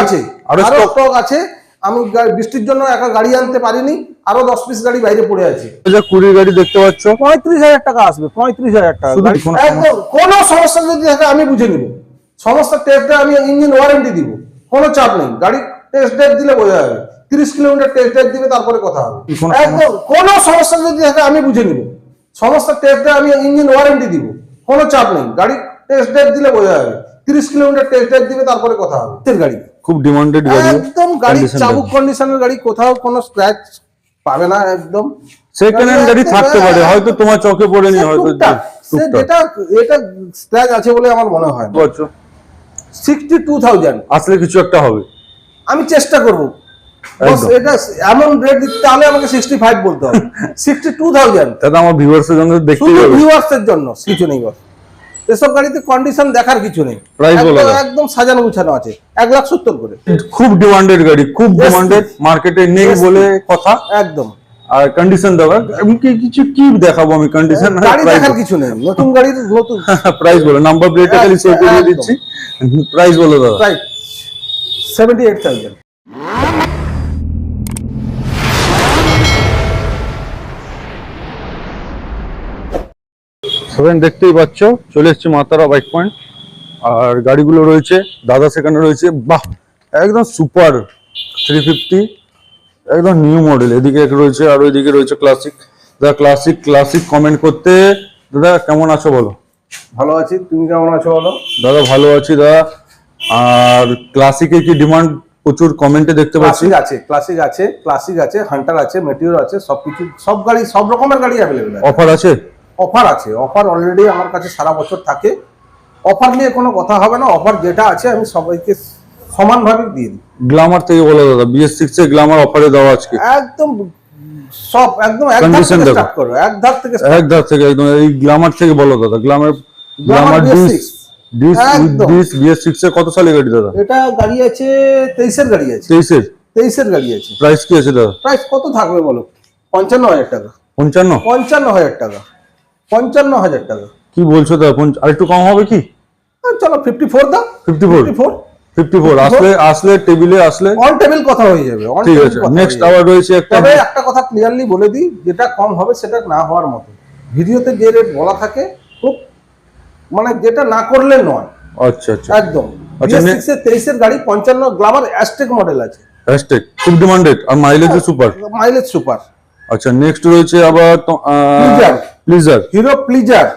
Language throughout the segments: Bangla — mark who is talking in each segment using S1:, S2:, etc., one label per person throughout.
S1: আছে, আরো স্টক আছে। আমি বৃষ্টির জন্য একা গাড়ি আনতে পারিনি, আরো 10 পিস গাড়ি বাইরে পড়ে আছে।
S2: 20 গাড়ি দেখতে পাচ্ছ,
S1: 35,000 টাকা আসবে, 35,000 টাকা। একদম কোনো সমস্যা যদি থাকে আমি বুঝে নিব, সমস্যা টেস্ট আমি ইঞ্জিন ওয়ারেন্টি দিব, কোনো চাপ নেই। গাড়ি টেস্ট ড্রাইভ দিলে বোঝা যাবে, 30 কিলোমিটার টেস্ট ড্রাইভ দিবে, তারপরে কথা হবে। একদম কোনো সমস্যা যদি থাকে আমি বুঝে নিব, সমস্যা টেস্ট ড্রাইভ আমি ইঞ্জিন ওয়ারেন্টি দিব, কোনো চাপ নেই। গাড়ি টেস্ট ড্রাইভ দিলে বোঝা যাবে, 30 কিলোমিটার টেস্ট ড্রাইভ দিবে, তারপরে কথা হবে। গাড়ি
S2: খুব ডিমান্ডেড গাড়ি,
S1: একদম গাড়ি চাবুক কন্ডিশনের গাড়ি, কোথাও কোনো স্ক্র্যাচ পাবে না। একদম
S2: সেকেন্ড হ্যান্ড গাড়ি থাকতে পারে, হয়তো তোমার চোখে পড়েনি, হয়তো
S1: এটা স্ক্র্যাচ আছে বলে আমার মনে হয়। 62,000
S2: আসলে কিছু একটা হবে,
S1: আমি চেষ্টা করব। এটা এমন রেট দিতে, তাহলে আমাকে 65 বলতে হবে। 62,000
S2: দাদা আমার ভিউয়ার্সের জন্য দেখতে হবে,
S1: ভিউয়ার্সের জন্য কিছু নেই বস। এসব গাড়িতে কন্ডিশন দেখার কিছু নেই, একদম সাজানো গুছানো আছে। 1,70,000 করে।
S2: খুব ডিমান্ডেড গাড়ি, খুব ডিমান্ডেড, মার্কেটে নেই বলে কথা।
S1: একদম।
S2: আর কন্ডিশন দেওয়া, আমি কিছু কি দেখাবো, আমি কন্ডিশন
S1: গাড়ি দেখার কিছু নেই, নতুন গাড়ির নতুন।
S2: প্রাইস বলো, নাম্বার প্লেটটা খালি শো করে দিচ্ছি, প্রাইস বলো দাদা।
S1: প্রাইস 78,000।
S2: সবাই দেখতেই পাচ্ছ, চলে এসেছি মা তারা বাইক পয়েন্ট। আর গাড়িগুলো রয়েছে, দাদা সেখানে রয়েছে। বাহ, একদম সুপার 350, একদম নিউ মডেল। এদিকে রয়েছে, আর ওইদিকে রয়েছে ক্লাসিক। দাদা ক্লাসিক কমেন্ট করতে। দাদা কেমন আছো বলো?
S1: ভালো আছি, তুমি কেমন আছো বলো?
S2: দাদা ভালো আছি দাদা। আর ক্লাসিকের কি ডিমান্ড প্রচুর কমেন্টে দেখতে পাচ্ছি।
S1: ক্লাসিক আছে, হান্টার আছে, মেটিওর আছে, সবকিছু, সব গাড়ি, সব রকমের গাড়ি অ্যাভেলেবল আছে।
S2: অফার আছে?
S1: অফার আছে, অফার অলরেডি আমার কাছে সারা বছর থাকে। অফার নিয়ে কোনো কথা হবে না, অফার যেটা আছে আমি সবাইকে সমানভাবে দিয়ে দিই।
S2: গ্ল্যামার থেকে বলো দাদা, BS6 এর গ্ল্যামার অফারে দেওয়া আজকে
S1: একদম সব, একদম এক ধার থেকে স্টার্ট করো, এক ধার থেকে
S2: একদম। এই গ্ল্যামার থেকে বলো দাদা, গ্ল্যামার BS6 এর কত সালের গাড়ি দাদা?
S1: এটা গাড়ি আছে 23 এর গাড়ি আছে। 23 এর গাড়ি আছে।
S2: প্রাইস কি আছে দাদা?
S1: প্রাইস কত থাকবে বলো? 55,000 টাকা। 55,000 টাকা। 55,000 টাকা।
S2: কি বলছো দাদা? আর একটু কম হবে কি?
S1: চলো 54 দাও। 54
S2: আসলে টেবিলে আসলে
S1: অন টেবিল কথা হয়ে যাবে।
S2: ঠিক আছে। নেক্সট আবার রয়েছে
S1: তবে একটা কথা ক্লিয়ারলি বলে দিই, যেটা কম হবে সেটা না হওয়ার মতো। ভিডিওতে যে রেট বলা থাকে, খুব মানে যেটা না করলে নয়।
S2: আচ্ছা
S1: একদম। BS6 এর 23 এর গাড়ি, 55 গ্ল্যামার অ্যাজটেক মডেল আছে।
S2: অ্যাজটেক খুব ডিমান্ডেড, আর মাইলেজ সুপার। আচ্ছা, নেক্সট রয়েছে আবার প্লিজার,
S1: হিরো প্লিজার।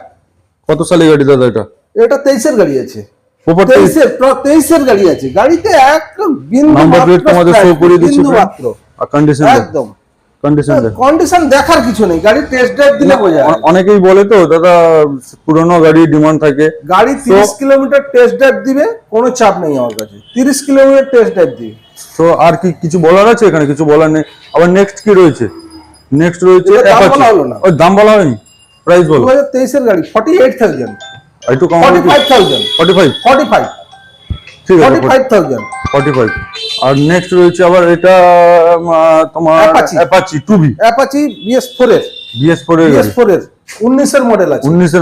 S2: কত সালের গাড়ি দাদা এটা?
S1: এটা 23 এর গাড়ি আছে। 23 এর গাড়ি আছে। গাড়িতে এক বিন্দু
S2: নাম্বার প্লেট তোমাদের শো করে দিচ্ছি
S1: মাত্র।
S2: আর কন্ডিশন
S1: একদম
S2: কন্ডিশন
S1: দেখার কিছু নেই, গাড়ি টেস্ট ড্রাইভ দিলে বোঝা যায়।
S2: অনেকেই বলে তো দাদা পুরনো গাড়ি ডিমান্ড থাকে,
S1: গাড়ি 30 কিলোমিটার টেস্ট ড্রাইভ দিবে, কোনো চাপ নেই আমার কাছে। 30 কিলোমিটার টেস্ট ড্রাইভ দিবে।
S2: তো আর কি কিছু বলার আছে? এখানে কিছু বলার নেই। আবার নেক্সট কি রয়েছে? নেক্সট রয়েছে অ্যাপাচি। ওই দাম বলা হয়নি, প্রাইস বলো।
S1: 2023 এর গাড়ি 48,000।
S2: একটু কম,
S1: 45,000। 45
S2: ঠিক আছে,
S1: 45,000।
S2: 45। আর নেক্সট রয়েছে আবার এটা তোমার অ্যাপাচি 2B,
S1: অ্যাপাচি BS4 এর 19 এর মডেল আছে। 19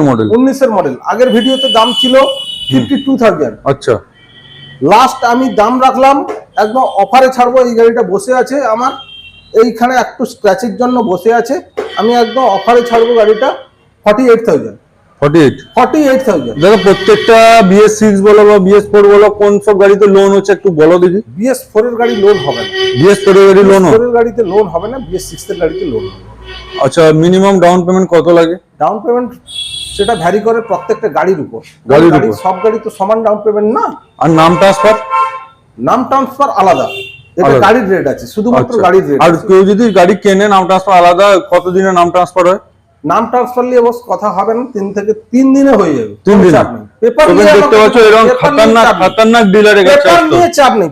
S1: এর মডেল। আগের ভিডিওতে দাম ছিল 52,000।
S2: আচ্ছা,
S1: লাস্ট আমি দাম রাখলাম, একদম অফারে ছাড়বো। এই গাড়িটা বসে আছে আমার এইখানে, একটু স্ক্র্যাচের জন্য বসে আছে। আমি একদম অফারে ছাড়বো গাড়িটা 48,000। 48,000
S2: দাদা। প্রত্যেকটা BS6 বলো বা BS4 বলো, কোন সব গাড়িতে লোন হচ্ছে একটু বলো দেখি।
S1: BS4 এর গাড়ি লোন হবে না।
S2: BS4 এর গাড়ি লোন হবে?
S1: BS4 এর গাড়িতে লোন হবে না, BS6 এর গাড়িতে লোন হবে।
S2: আচ্ছা, মিনিমাম ডাউন পেমেন্ট কত লাগে?
S1: ডাউন পেমেন্ট সেটা ভ্যারি করে প্রত্যেকটা গাড়ির উপর। সব গাড়ি তো সমান ডাউন পেমেন্ট না।
S2: আর নাম ট্রান্সফার
S1: আলাদা, এটা গাড়ির রেট আছে, শুধুমাত্র গাড়ির রেট।
S2: আর কেউ যদি গাড়ি কেনে, নাম ট্রান্সফার আলাদা, কতদিনে নাম ট্রান্সফার হয়?
S1: নাম ট্রান্সফার নিয়ে বস কথা হবে না, 3 থেকে 3 দিনে হয়ে যাবে।
S2: 3 দিনে
S1: পেপার নিয়ে
S2: দেখতে পাচ্ছ, এরকম খতরনাক ডিলারের কাছে
S1: পেপার নিয়ে চাপ নেই।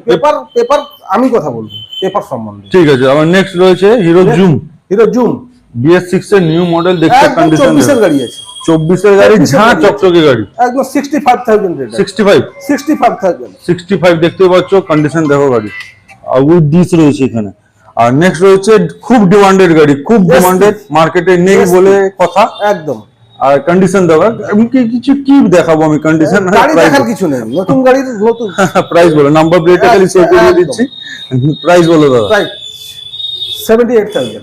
S1: পেপার আমি কথা বলবো পেপার সম্বন্ধে।
S2: ঠিক আছে। আবার নেক্সট রয়েছে হিরো জুম BS6 এর নিউ মডেল। দেখতে কন্ডিশন
S1: 24 এর গাড়ি আছে।
S2: 24 এর গাড়ি, ঝাঁ চকচকে গাড়ি,
S1: একদম 65,000 রেট।
S2: 65 দেখতে পাচ্ছ, কন্ডিশন দেখো গাড়ি। আর উইথ ডিস রয়েছে এখানে। আর নেক্সট রয়েছে খুব ডিমান্ডেড গাড়ি, খুব ডিমান্ডেড, মার্কেটে নেই বলে কথা।
S1: একদম
S2: আর কন্ডিশন দেওয়া আমি কিছু কি দেখাবো আমি কন্ডিশন
S1: গাড়ি দেখার কিছু নেই, নতুন গাড়ির নতুন।
S2: প্রাইস বলো, নাম্বার প্লেটটা খালি শো করে
S1: একদম।
S2: দিচ্ছি, প্রাইস বলো দাদা।
S1: প্রাইস 78,000।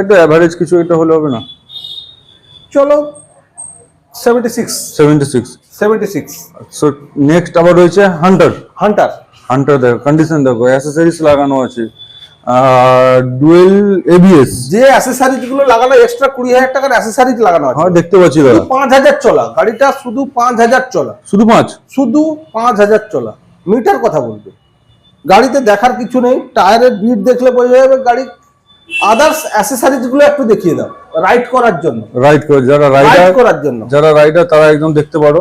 S2: একটা এভারেজ কিছু এটা হলে হবে না?
S1: চলো 76।
S2: 76। সো নেক্সট আবার রয়েছে হান্টার। হান্টার দেখো, কন্ডিশন দেখো, অ্যাসেসরিজ লাগানো আছে, ডুয়েল এবিএস,
S1: যে অ্যাসেসরিজ গুলো লাগানো এক্সট্রা 20,000 টাকার অ্যাসেসরিজ লাগানো আছে।
S2: হ্যাঁ দেখতে পাচ্ছি দাদা।
S1: 5,000 চলা গাড়িটা, শুধু 5,000 চলা,
S2: শুধু 5?
S1: শুধু 5,000 চলা। মিটার কথা বলবে, গাড়িতে দেখার কিছু নেই, টায়ারের বিট দেখলে বোঝা যাবে গাড়ি। আদার্স অ্যাসেসরিজ গুলো একটু দেখিয়ে দাও রাইড করার জন্য।
S2: রাইড করে যারা
S1: রাইড
S2: রাইডার,
S1: করার জন্য
S2: যারা রাইডার তারা একদম দেখতে পারো,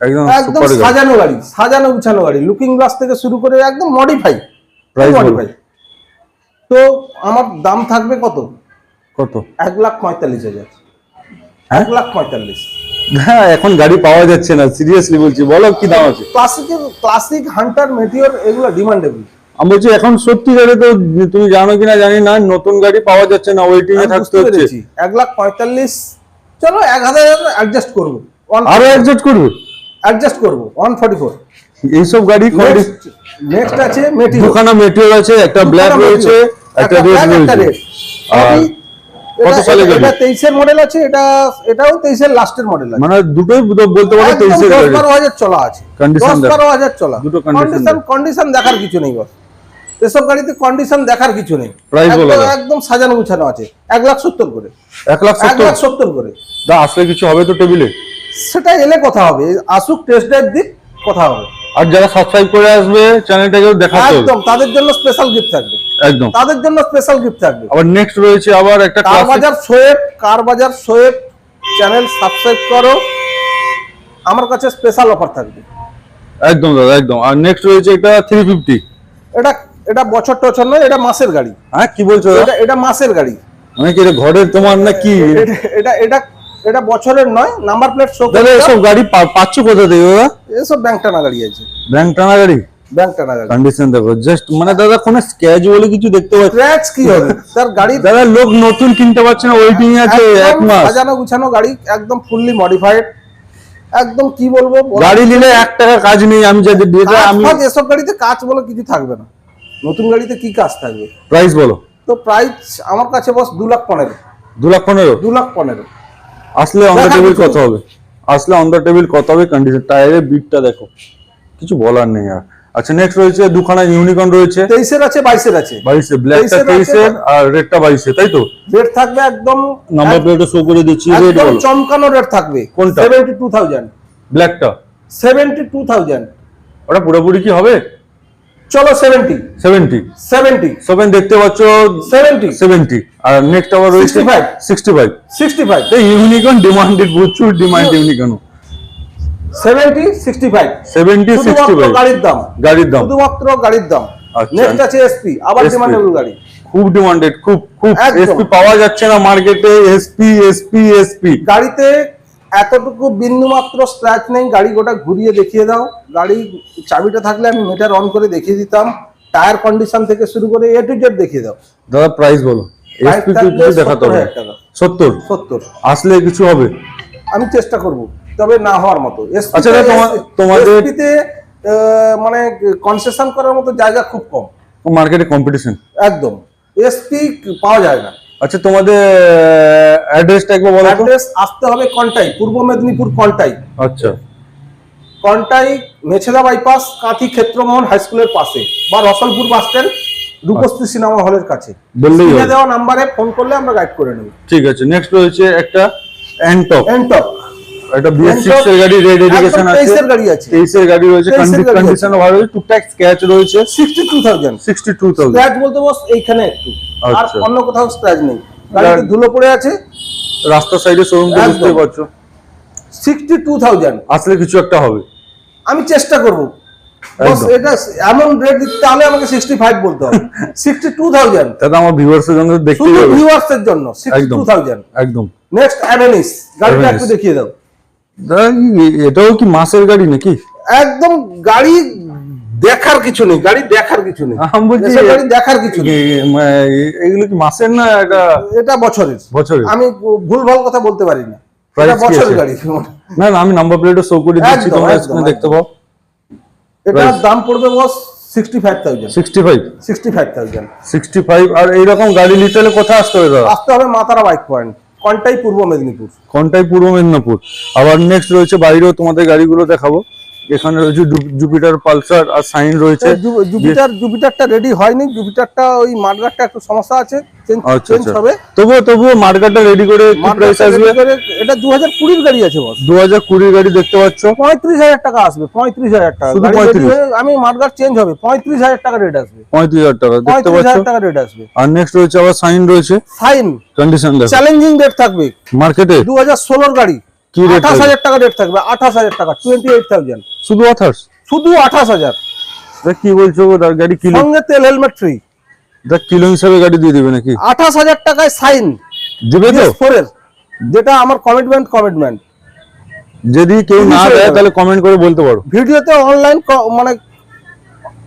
S2: একদম
S1: একদম
S2: সুপার গাড়ি।
S1: সাজানো গাড়ি, সাজানো গুছানো গাড়ি, লুকিং গ্লাস থেকে শুরু করে একদম মডিফাই।
S2: প্রাইস বলো
S1: মডিফাই। তো আমার দাম থাকবে কত?
S2: কত?
S1: 1,45,000।
S2: হ্যাঁ?
S1: 1,45,000।
S2: হ্যাঁ, এখন গাড়ি পাওয়া যাচ্ছে না, সিরিয়াসলি বলছি, বলো কি দাম আছে?
S1: ক্লাসিক হান্টার মেটিওর এগুলো ডিমান্ডেবল।
S2: আমি বলছি এখন সত্যি গাড়ি তো তুমি জানো কিনা জানি না, নতুন গাড়ি পাওয়া যাচ্ছে না, ওয়েটিং এ থাকতে হচ্ছে।
S1: 1,45,000, চলো 1,000 অ্যাডজাস্ট করবো।
S2: আরো অ্যাডজাস্ট করবে?
S1: অ্যাডজাস্ট করবো 144।
S2: এইসব গাড়ি
S1: নেক্সট আছে মেটিওর।
S2: দুখানা মেটিওর আছে, একটা ব্ল্যাক রয়েছে, একটা রেড রয়েছে। আর কত সালে গাড়ি?
S1: এটা 23 এর মডেল আছে, এটাও 23 এর লাস্টের মডেল আছে।
S2: মানে দুটোই বলতে পারো 23 এর গাড়ি।
S1: 10-12,000 চলা আছে,
S2: Condition
S1: 10-12,000 চলা।
S2: দুটো condition
S1: কন্ডিশন দেখার কিছু নেই বস, এসব গাড়িতে কন্ডিশন দেখার কিছু নেই।
S2: Price বলো দাদা।
S1: একদম সাজানো গুছানো আছে। 1,70,000 করে।
S2: 1,70,000
S1: 1,70,000 করে।
S2: দা আসলে কিছু হবে তো টেবিলে?
S1: সেটা এলে কথা হবে, আসুক টেস্ট ড্রাইভ দিক, কথা হবে।
S2: আর যারা সাবস্ক্রাইব করে আসবে চ্যানেলটাকেও দেখাতে হবে।
S1: একদম, তাদের জন্য স্পেশাল গিফট থাকবে।
S2: একদম,
S1: তাদের জন্য স্পেশাল গিফট থাকবে।
S2: আবার নেক্সট রয়েছে আবার একটা
S1: কার বাজার সোয়েব চ্যানেল সাবস্ক্রাইব করো, আমার কাছে স্পেশাল অফার থাকবে।
S2: একদম দাদা, একদম। আর নেক্সট রয়েছে একটা 350।
S1: এটা বছর টছর নয়, এটা মাসের গাড়ি।
S2: হ্যাঁ, কি বলছো দাদা?
S1: এটা মাসের গাড়ি।
S2: আমি কি এটা ঘরের তোমার না কি?
S1: এটা এটা এটা বছরের নয়, নাম্বার প্লেট শো
S2: দাদা এসব গাড়ি পাচ্ছ কোথা থেকে দাদা?
S1: এসব ব্যাংক টানা গাড়ি আছে।
S2: ব্যাংক টানা গাড়ি?
S1: ব্যাংক টানা গাড়ি।
S2: কন্ডিশন দেখো জাস্ট, মানে দাদা কোনো স্ক্র্যাচ বলে কিছু দেখতে পাচ্ছি?
S1: স্ক্র্যাচ কি হবে তার গাড়ি?
S2: দাদা লোক নতুন কিনতে পারছে না, ওয়েটিং এ আছে 1 মাস।
S1: সাজানো গুছানো গাড়ি, একদম ফুললি মডিফাইড। একদম কি বলবো,
S2: গাড়ি নিলে 1 টাকা কাজ নেই। আমি যা দিয়েছি আমি
S1: এসব গাড়িতে কাজ বলে কিছু থাকবে না। নতুন গাড়িতে কি কাজ থাকবে?
S2: প্রাইস বলো
S1: তো প্রাইস আমার কাছে বস 2,15,000।
S2: 2,15,000?
S1: 2,15,000।
S2: আসলে অন দ্য টেবিল কত হবে? আসলে অন দ্য টেবিল কত হবে? কন্ডিশন টায়ারের বিটটা দেখো, কিছু বলার নেই আর। আচ্ছা নেক্সট রয়েছে দুখানা ইউনিকর্ন রয়েছে।
S1: 23 এর আছে, 22 এর আছে।
S2: 22 এর, ব্ল্যাকটা 23 এর আর রেডটা 22 এর, তাই তো?
S1: রেট থাকবে একদম,
S2: নাম্বার প্লেটে শো করে দিচ্ছি, রেড
S1: একদম
S2: বলো।
S1: চমকানো রেট থাকবে।
S2: কোনটা?
S1: 72,000।
S2: ব্ল্যাকটা
S1: 72,000।
S2: ওটা পুরোপুরি কি হবে?
S1: চলো 70।
S2: 70 সবেন দেখতে পাচ্ছ 70। আর নেক্সট আবার রয়েছে 65। এই ইউনিকর্ন ডিমান্ডেড, প্রচুর ডিমান্ড ইউনিকর্ন।
S1: 65
S2: 70-65
S1: গাড়ির দাম,
S2: শুধুমাত্র
S1: গাড়ির দাম।
S2: আচ্ছা।
S1: নেক্সট আছে এসপি, আবার
S2: SP
S1: ডিমান্ডেবল গাড়ি,
S2: খুব ডিমান্ডেড, খুব
S1: একদম।
S2: এসপি পাওয়া যাচ্ছে না মার্কেটে। এসপি
S1: গাড়িতে এতটুকু বিন্দু মাত্র স্ক্র্যাচ নেই। গাড়ি গোটা ঘুরিয়ে দেখিয়ে দাও, গাড়ি চাবিটা থাকলে আমি মিটার অন করে দেখিয়ে দিতাম। টায়ার কন্ডিশন থেকে শুরু করে A to Z দেখিয়ে দাও।
S2: দাদা প্রাইস বলো। এসপি
S1: থাকবে
S2: কিছু দেখাতে হবে।
S1: 70,000 টাকা।
S2: 70 আসলে কিছু হবে?
S1: আমি চেষ্টা করব, তবে না হওয়ার মতো।
S2: আচ্ছা তোমাদের
S1: এসপিতে মানে কনসেশন করার মতো জায়গা খুব কম
S2: মার্কেটে, কম্পিটিশন
S1: একদম। এসপি পাওয়া যায় না।
S2: আচ্ছা তোমাদের অ্যাড্রেসটা একবার বলো তো।
S1: অ্যাড্রেস আসতে হবে কন্টাই, পূর্ব মেদিনীপুর কন্টাই।
S2: আচ্ছা,
S1: কন্টাই মেছেদা বাইপাস, কাঁথি ক্ষেত্রমোহন হাই স্কুলের পাশে, বা Rasalpur bus stand, Rupashree cinema হলের কাছে।
S2: বললেই হবে।
S1: দেওয়া নাম্বারে ফোন করলে আমরা গাইড করে নেব।
S2: ঠিক আছে। নেক্সট রয়েছে একটা এনটক। এটা BS6 এর গাড়ি, রেড এডিকেশন আছে।
S1: 23 এর গাড়ি আছে।
S2: 23 এর গাড়ি রয়েছে, কন্ডিশন ভালো রয়েছে, টুকটাক স্ক্র্যাচ রয়েছে।
S1: 62,000। স্ক্র্যাচ বলতে বস এইখানে একটু, আর
S2: আচ্ছা।
S1: অন্য কোথাও স্ক্র্যাচ নেই। গাড়িতে ধুলো পড়ে আছে,
S2: রাস্তার সাইডে শোরুম তো বুঝতে পারছো।
S1: 62,000
S2: আসলে কিছু একটা হবে।
S1: আমি চেষ্টা করব বস, এটা এমন রেট দিতে হলে আমাকে 65 বলতে হবে। 62,000
S2: দাদা আমার ভিউয়ার্সের জন্য দেখতে
S1: শুধু
S2: যাবে।
S1: ভিউয়ার্সের জন্য 62,000।
S2: একদম।
S1: নেক্সট অ্যাভেনিস, গাড়িটা
S2: অ্যাভেনিস।
S1: একটু দেখিয়ে দাও।
S2: দাদা এটাও কি মাসের গাড়ি নাকি?
S1: একদম গাড়ি দেখার কিছু নেই, গাড়ি দেখার কিছু নেই।
S2: আমি বলছি
S1: এসব গাড়ি দেখার কিছু নেই।
S2: এগুলো কি মাসের না
S1: এটা বছরের।
S2: বছরের?
S1: আমি ভুলভাল কথা বলতে পারি না।
S2: প্রাইস কি
S1: বছরের
S2: আছে?
S1: গাড়ি।
S2: না না, আমি নাম্বার প্লেটও শো করে দিচ্ছি,
S1: একদম,
S2: তোমরা
S1: একদম,
S2: স্ক্রিনে দেখতে পাও।
S1: এটার দাম পড়বে বস 65,000।
S2: 65
S1: 65,000
S2: 65। আর এইরকম গাড়ি নিতে হলে কোথায় আসতে হবে দাদা?
S1: আসতে হবে মাতারা বাইক পয়েন্ট, কোনটাই পূর্ব মেদিনীপুর।
S2: কোনটাই পূর্ব মেদিনীপুর। আবার নেক্সট রয়েছে বাইরেও তোমাদের গাড়িগুলো দেখাবো। এখানে রয়েছে জুপিটার, পালসার আর সাইন রয়েছে।
S1: জুপিটারটা রেডি হয়নি, জুপিটারটা ওই মার্গারটা একটু সমস্যা আছে,
S2: আচ্ছা
S1: চেঞ্জ
S2: আচ্ছা,
S1: হবে।
S2: তবুও মার্কেটটা রেডি করে কি প্রাইস আসবে?
S1: এটা 2020 গাড়ি আছে বস।
S2: 2020 গাড়ি দেখতে পাচ্ছ,
S1: 35,000 টাকা আসবে, 35,000 টাকা।
S2: শুধু
S1: গাড়ি
S2: 35?
S1: ready হয়ে আমি মার্গার চেঞ্জ হবে, 35,000 টাকা রেট আসবে।
S2: 35,000 টাকা দেখতে পাচ্ছ।
S1: 35,000 টাকা রেট আসবে।
S2: আর নেক্সট রয়েছে আবার সাইন রয়েছে,
S1: সাইন
S2: কন্ডিশন দেখো
S1: চ্যালেঞ্জিং রেট থাকবে।
S2: মার্কেটে
S1: 2016 গাড়ি,
S2: কি রেট?
S1: 28,000 টাকা রেট থাকবে, 28,000 টাকা, 28,000,
S2: শুধু 28?
S1: শুধু 28,000,
S2: কি বলছো গো? তার গাড়ি কিলো,
S1: সঙ্গে তেল হেলমেট ফ্রি।
S2: দেখ কিলো হিসাবে গাড়ি দিয়ে দিবে নাকি?
S1: 28,000 টাকায় সাইন
S2: দেবে তো?
S1: BS4 এর, যেটা আমার কমিটমেন্ট।
S2: যদি কেউ না দেয় তাহলে কমেন্ট করে বলতে পারো।
S1: ভিডিওতে অনলাইন মানে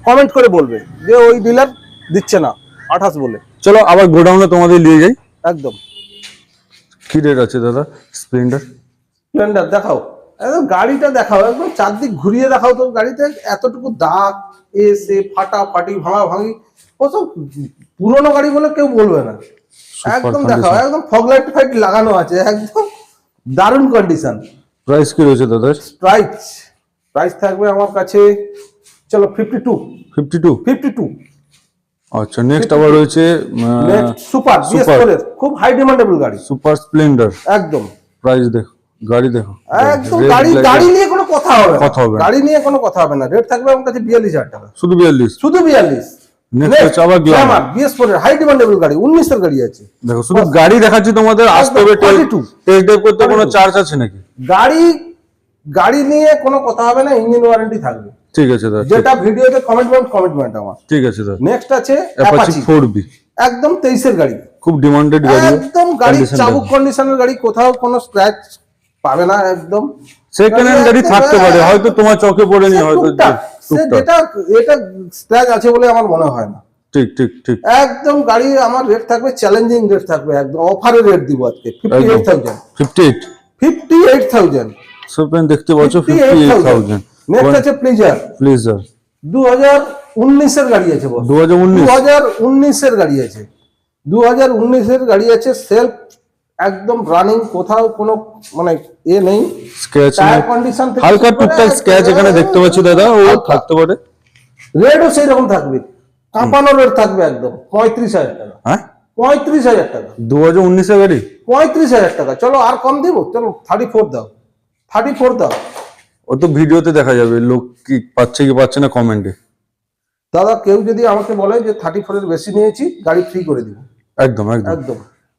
S1: কমেন্ট করে বলবে যে ওই ডিলার দিচ্ছে না 28 বলে।
S2: চলো আবার গোডাউনে তোমাদের নিয়ে যাই।
S1: একদম
S2: কি রেট আছে দাদা স্প্লেন্ডার?
S1: স্প্লেন্ডার দেখাও, একদম গাড়িটা দেখাও, একদম চারদিক ঘুরিয়ে দেখাও। তো গাড়িতে এতটুকু দাগ এসে ফাটাফাটি ভাঙাভাঙি, ওসব পুরোনো গাড়ি বলে কেউ বলবে না। একদম দেখাও, একদম ফগ লাইট ফাইট লাগানো আছে, একদম দারুণ কন্ডিশন।
S2: প্রাইস কি রয়েছে দাদা?
S1: প্রাইস থাকবে আমার কাছে, চলো 52।
S2: আচ্ছা, নেক্সট আবার রয়েছে
S1: সুপার BS4 এর খুব হাই ডিমান্ডেবল গাড়ি,
S2: সুপার স্প্লেন্ডার।
S1: একদম
S2: প্রাইস দেখো, গাড়ি দেখো,
S1: একদম গাড়ি নিয়ে কোনো কথা হবে না। গাড়ি নিয়ে কোনো কথা হবে না। রেট থাকবে আমার কাছে 42,000 টাকা,
S2: শুধু 42। নেক্সট হচ্ছে আবার গ্ল্যামার
S1: BS4 এর হাই ডিমান্ডেবল গাড়ি, 19 এর গাড়ি আছে।
S2: দেখো, শুধু গাড়ি দেখাচ্ছি তোমাদের, আসতে হবে। টেস্ট ড্রাইভ করতে কোনো চার্জ আছে নাকি?
S1: গাড়ি নিয়ে কোনো কথা হবে না, ইঞ্জিন ওয়ারেন্টি থাকবে।
S2: ঠিক আছে দাদা,
S1: যেটা ভিডিওতে কমিটমেন্ট আমার।
S2: ঠিক আছে দাদা।
S1: নেক্সট আছে
S2: অ্যাপাচি 4B,
S1: একদম 23 এর গাড়ি,
S2: খুব ডিমান্ডেড গাড়ি,
S1: একদম গাড়ি চাবুক কন্ডিশনের গাড়ি, কোথাও কোনো স্ক্র্যাচ পাবে না। একদম
S2: সেকেন্ড হ্যান্ড গাড়ি থাকতে পারে, হয়তো তোমার চোখে পড়েনি, হয়তো
S1: যেটা এটা স্ক্র্যাচ আছে বলে আমার মনে হয় না।
S2: ঠিক।
S1: একদম গাড়ি আমার রেট থাকবে, চ্যালেঞ্জিং রেট থাকবে, একদম অফারে রেট দিব আজকে 58,000।
S2: সুপার দেখতে পাচ্ছ 58,000।
S1: নেক্সট আছে প্লেজার 2019 এর গাড়ি আছে বস। 2019 এর গাড়ি আছে, 2019 এর গাড়ি আছে, সেলফ একদম রানিং, কোথাও কোনো মানে নেই,
S2: স্ক্র্যাচ নেই,
S1: টায়ার কন্ডিশন
S2: হালকা টুকটাক স্ক্র্যাচ এখানে দেখতে পাচ্ছি দাদা, ও থাকতে পারে।
S1: রেটও সেই রকম থাকবে, কাঁপানো রেট থাকবে, একদম 35,000 টাকা।
S2: হ্যাঁ,
S1: 35,000 টাকা,
S2: 2019 এর গাড়ি
S1: 35,000 টাকা। চলো আর কম দিব, চলো 34 দাও, 34 দাও।
S2: ও তো ভিডিওতে দেখা যাবে লোক কি পাচ্ছে কি পাচ্ছে না কমেন্টে।
S1: দাদা কেউ যদি আমাকে বলে যে 34 এর বেশি নিয়েছি, গাড়ি ফ্রি করে দিব।
S2: একদম।
S1: একদম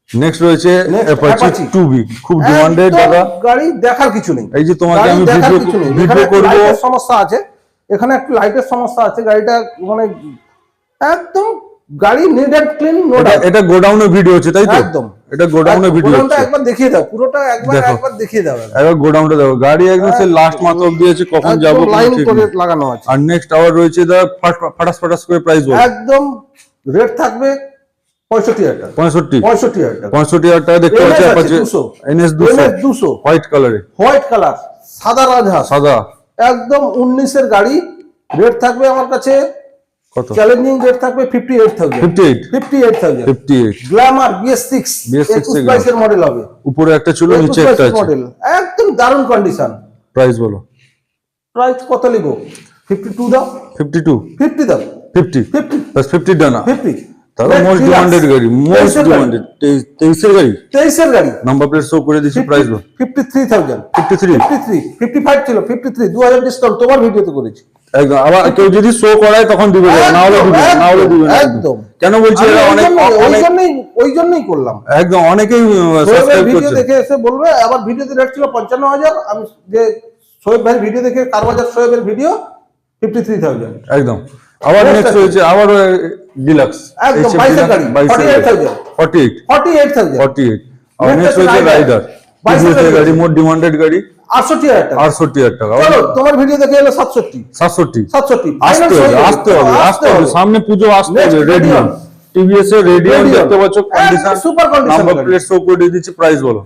S2: নেক্সট রয়েছে অ্যাপাচি 2B, খুব ডিমান্ডেড দাদা।
S1: গাড়ি দেখার কিছু নেই,
S2: এই যে তোমাকে আমি ভিডিও করব,
S1: লাইটের সমস্যা আছে এখানে, একটু লাইটের সমস্যা আছে। গাড়িটা মানে একদম গাড়ি neat and clean, no doubt.
S2: এটা গোডাউনের ভিডিও হচ্ছে, তাই তো?
S1: একদম,
S2: এটা গোডাউনের ভিডিও হচ্ছে।
S1: একবার দেখিয়ে দাও, পুরোটা একবার দেখিয়ে দাও।
S2: একবার গোডাউনটা দেখো, গাড়ি একদম সে লাস্ট মাথা অবধি আছে, কখন যাবো
S1: লাইন করে লাগানো আছে।
S2: আর নেক্সট আবার রয়েছে দা ফাটাস করে প্রাইস বল।
S1: একদম রেট থাকবে 65,000 টাকা,
S2: 65,000 টাকা দেখতে পাচ্ছি। অ্যাপাচি NS 200 হোয়াইট কালার,
S1: সাদা রাজহাঁস,
S2: সাদা,
S1: একদম 19 এর গাড়ি। রেট থাকবে আমার কাছে
S2: কত?
S1: চ্যালেঞ্জিং রেট থাকবে 58,000। গ্ল্যামার BS6 21 এর মডেল হবে,
S2: উপরে একটা ছিল, নিচে একটা আছে,
S1: মডেল, একদম দারুণ কন্ডিশন।
S2: প্রাইস বলো।
S1: প্রাইস কত লিব? 52 দাও,
S2: 52,
S1: 50 দাও,
S2: 50 প্লাস 50 ডানা।
S1: 50
S2: তাহলে মোস্ট ডিমান্ডেড গাড়ি, মোস্ট ডিমান্ডেড 23 এর গাড়ি,
S1: 23 এর গাড়ি।
S2: নাম্বার প্লেট শো করে দিছি। প্রাইস বল।
S1: 53,000,
S2: 53,
S1: 55 ছিল, 53, 2000 ডিসকাউন্ট তোমার ভিডিওতে করেছি।
S2: একদম। আবার কেউ যদি শো করায় তখন দিবে, না হলে দিবে না।
S1: একদম।
S2: কেন বলছি, এরা
S1: ওই জন্যই করলাম।
S2: একদম, অনেকেই সাবস্ক্রাইব
S1: ভিডিও
S2: করছে।
S1: দেখে এসে বলবে, আবার ভিডিওতে রেট ছিল 55,000, আমি যে শোয়েব ভাই ভিডিও দেখে, কারবাজার শোয়েবের ভিডিও 53,000।
S2: একদম। আবার নেক্সট রয়েছে আবার ডিলাক্স,
S1: একদম 22 এর গাড়ি,
S2: 48,000। আর নেক্সট রয়েছে রাইডার, 22 এর গাড়ি, মোর ডিমান্ডেড গাড়ি,
S1: 68,000 টাকা।
S2: 68,000 টাকা।
S1: চলো তোমার ভিডিও দেখে এলো 67।
S2: 67 আসতে হবে, সামনে পুজো আসতে হবে। রেডিয়ন TVS এর রেডিয়ন দেখতে পাচ্ছ, condition,
S1: super condition.
S2: Number plate show করে দিচ্ছি। প্রাইস বলো।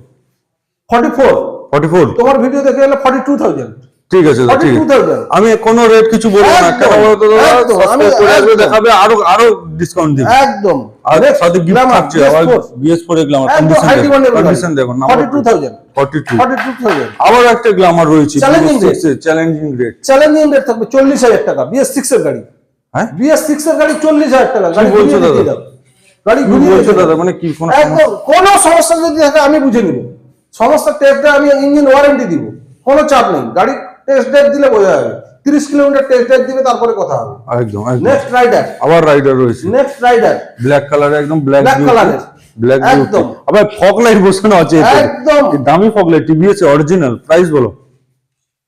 S1: 44,
S2: 44
S1: তোমার ভিডিও দেখে এলে 42,000।
S2: ঠিক আছে দাদা, ঠিক আছে।
S1: 42,000
S2: আমি কোনো রেট কিছু বলবো না,
S1: একদম,
S2: কেন বলতো দাদা,
S1: একদম,
S2: সস্তায়
S1: আমি
S2: করে আসবে,
S1: একদম।
S2: দেখাবে, আরো ডিসকাউন্ট দিবে।
S1: একদম।
S2: আর
S1: Next,
S2: সাথে গিফট
S1: Glamour,
S2: থাকছে আবার
S1: BS4
S2: BS4 এর গ্ল্যামার।
S1: একদম high demand এর গাড়ি।
S2: কন্ডিশন দেখুন,
S1: 42,000
S2: 42।
S1: 42,000
S2: আবার একটা গ্ল্যামার রয়েছে
S1: Challenging
S2: challenging rate.
S1: Challenging rate থাকবে 40,000 টাকা। BS6 এর গাড়ি,
S2: হ্যাঁ
S1: BS6 এর গাড়ি 40,000 টাকা। গাড়ি
S2: বলছো
S1: ঘুরিয়ে
S2: দাদা?
S1: দেখিয়ে দাও। গাড়ি
S2: কি
S1: ঘুরিয়ে
S2: বলছো
S1: দেখিয়ে দাও।
S2: দাদা, মানে কি কোনো
S1: একদম কোনো সমস্যা যদি থাকে আমি বুঝে নিব। সমস্ত টেস্ট আমি ইঞ্জিন ওয়ারেন্টি দিব, কোনো চাপ নেই। গাড়ি টেস্ট ড্রাইভ দিলে বোঝা যাবে। 30 কিলোমিটার টেস্ট ড্রাইভ দিবে, তারপরে কথা হবে।
S2: একদম একদম।
S1: নেক্সট রাইডার,
S2: আবার রাইডার রয়েছে
S1: নেক্সট রাইডার
S2: ব্ল্যাক কালারে, একদম ব্ল্যাক
S1: Black colour-এর।
S2: ব্ল্যাক
S1: একদম।
S2: আবার ফগ লাইট বসানো আছে এতে।
S1: একদম।
S2: কি দামি fog light, TVS original. Price বলো।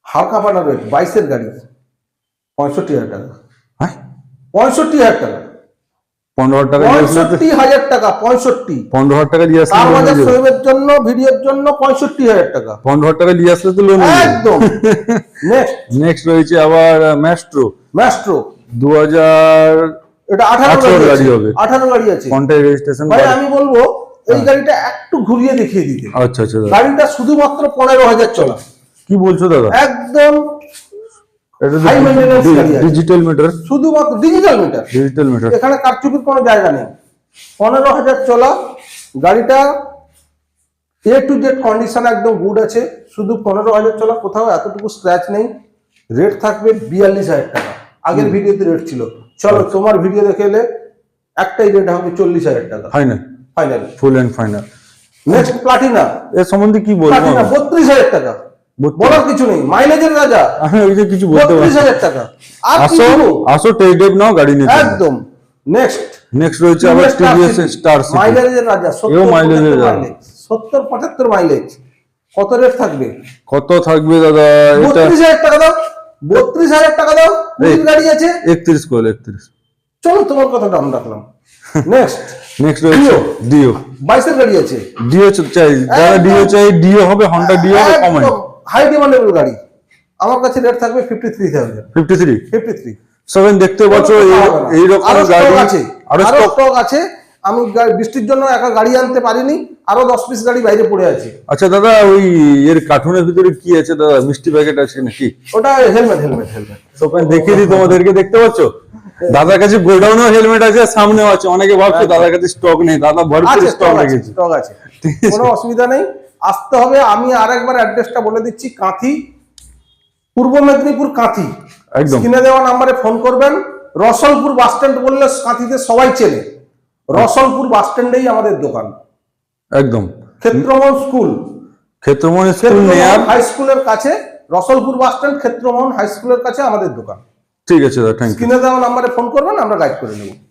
S1: হালকা পানা রেট 22 এর গাড়ি 65,000 টাকা।
S2: হ্যাঁ
S1: 65,000 টাকা,
S2: 15,000 টাকা দিয়ে আসলে তো-
S1: 65,000 টাকা, 65।
S2: 15,000 টাকা দিয়ে আসলে
S1: তার
S2: loan
S1: বাজার
S2: হয়ে যাবে।
S1: শোয়েবের জন্য, ভিডিওর জন্য 65,000 টাকা।
S2: 15,000 টাকা দিয়ে আসলে তো লোন
S1: একদম। নেক্সট
S2: নেক্সট রয়েছে আবার ম্যাস্ট্রো
S1: ম্যাস্ট্রো,
S2: 2000
S1: এটা 18
S2: 18
S1: গাড়ি
S2: গাড়ি
S1: আছে।
S2: হবে।
S1: 18 গাড়ি আছে।
S2: Contact registration.
S1: ভাই আমি বলবো এই গাড়িটা একটু ঘুরিয়ে দেখিয়ে দিতে।
S2: আচ্ছা আচ্ছা দাদা,
S1: গাড়িটা শুধুমাত্র 15,000 চলা।
S2: কি বলছো দাদা?
S1: একদম
S2: এটা
S1: high maintenance গাড়ি আছে।
S2: ডিজিটাল মিটার,
S1: শুধুমাত্র ডিজিটাল মিটার,
S2: ডিজিটাল মিটার।
S1: এখানে কারচুপির কোনো জায়গা নেই। 15,000 চলা গাড়িটা, এ টু জেড কন্ডিশন একদম গুড আছে। শুধু 15,000 চলা, কোথাও এতটুকু স্ক্র্যাচ নেই। রেট থাকবে 42,000 টাকা। আগের ভিডিওতে রেট ছিল। চলো তোমার ভিডিও দেখে এলে একটাই রেট হবে 40,000 টাকা
S2: final,
S1: final.
S2: Full and final.
S1: Next Platina,
S2: এর সম্বন্ধে কি বলবো
S1: প্লাটিনা
S2: আমি?
S1: 32,000 টাকা।
S2: 32,000
S1: বলার কিছু নেই, মাইলেজের রাজা।
S2: আমি ওই যে কিছু বলতে পারছি না।
S1: 32,000 টাকা। আর কি
S2: আসো
S1: দেবো?
S2: আসো টেস্ট ড্রাইভ নাও, গাড়ি নিয়ে চলো।
S1: একদম। নেক্সট
S2: নেক্সট রয়েছে আবার টিভিএস স্টার সিটি।
S1: মাইলেজের রাজা,
S2: এও মাইলেজের রাজা।
S1: 70-75 মাইলেজ। কত রেট থাকবে?
S2: কত থাকবে দাদা এটা?
S1: 32,000 টাকা দাও, 32,000 টাকা দাও। পুলিশ গাড়ি আছে।
S2: 31 কল 31।
S1: চলো তোমার কথা দাম রাখলাম। নেক্সট
S2: নেক্সট রয়েছে ডিও।
S1: 22 এর গাড়ি আছে।
S2: ডিও চাই, যারা
S1: একদম।
S2: ডিও চাই ডিও হবে, হন্ডা ডিও হবে, কমেন্ট।
S1: হাই ডিমান্ডেবল গাড়ি। আমার কাছে রেট থাকবে 53,000।
S2: 53।
S1: 53।
S2: সেভেন দেখতে পাচ্ছ এইরকম
S1: আরো
S2: গাড়ি
S1: স্টক আছে,
S2: আরো
S1: আরো
S2: stock-
S1: স্টক আছে। আমি বৃষ্টির জন্য একা গাড়ি আনতে পারিনি, আরো 10 পিস গাড়ি বাইরে পড়ে আছে।
S2: আচ্ছা দাদা, ওই এর কার্টুনের ভিতরে কি আছে দাদা? মিষ্টি প্যাকেট আছে নাকি?
S1: ওটা হেলমেট, হেলমেট, হেলমেট।
S2: ওখানে দেখিয়ে দিই তোমাদেরকে, দেখতে পাচ্ছ দাদার কাছে গোডাউনেও হেলমেট আছে, সামনেও আছে। অনেকে ভাবছে দাদার কাছে স্টক নেই, দাদা ভরপুর
S1: আছে,
S2: স্টক
S1: স্টক আছে,
S2: রেখেছে।
S1: স্টক আছে।
S2: ঠিক আছে।
S1: কোনো অসুবিধা নেই, আসতে হবে। আমি আরেকবার অ্যাড্রেসটা বলে দিচ্ছি। কাঁথি, পূর্ব মেদিনীপুর কাঁথি।
S2: একদম।
S1: স্ক্রিনে দেওয়া নম্বরে ফোন করবেন। রসলপুর বাস স্ট্যান্ড বললে কাঁথিতে সবাই চেনে। রসলপুর বাস স্ট্যান্ডেই আমাদের দোকান।
S2: একদম।
S1: ক্ষেত্রমোহন স্কুল,
S2: ক্ষেত্রমোহন স্কুল
S1: ক্ষেত্রমোহন
S2: নেয়ার।
S1: হাই স্কুলের কাছে, Rasalpur bus stand, Kshetramohan high স্কুলের কাছে আমাদের দোকান।
S2: ঠিক আছে দাদা, থ্যাংক ইউ।
S1: স্ক্রিনে দেওয়া নম্বরে ফোন করবেন, আমরা গাইড করে নেব।